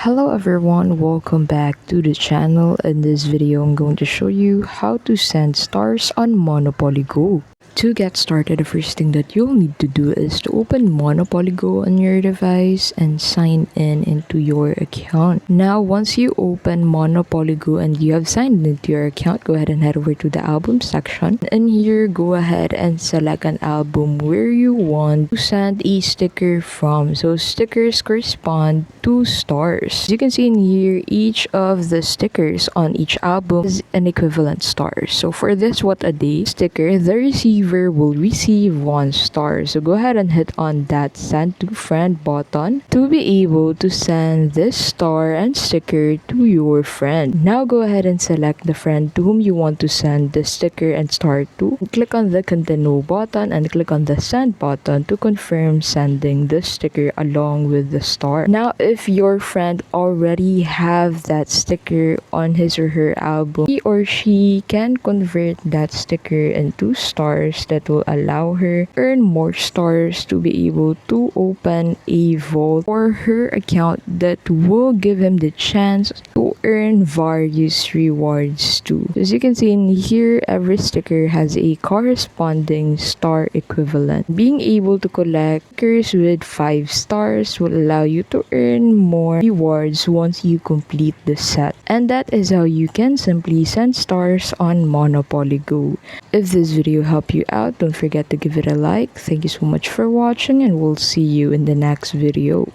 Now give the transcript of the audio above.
Hello everyone, welcome back to the channel. In this video, I'm going to show you how to send stars on Monopoly Go. To get started, the first thing that you'll need to do is to open Monopoly Go on your device and sign in into your account. Now, once you open Monopoly Go and you have signed into your account, go ahead and head over to the album section. And here, go ahead and select an album where you want to send a sticker from. So stickers correspond to stars. As you can see in here, each of the stickers on each album is an equivalent star. So for this What a Day sticker, the receiver will receive 1 star. So go ahead and hit on that send to friend button to be able to send this star and sticker to your friend. Now go ahead and select the friend to whom you want to send the sticker and star to. Click on the continue button and click on the send button to confirm sending the sticker along with the star. Now if your friend already have that sticker on his or her album, he or she can convert that sticker into stars that will allow her earn more stars to be able to open a vault for her account that will give him the chance to earn various rewards too. As you can see in here, every sticker has a corresponding star equivalent. Being able to collect stickers with 5 stars will allow you to earn more rewards once you complete the set. And that is how you can simply send stars on Monopoly Go. If this video helped you out, don't forget to give it a like. Thank you so much for watching and we'll see you in the next video.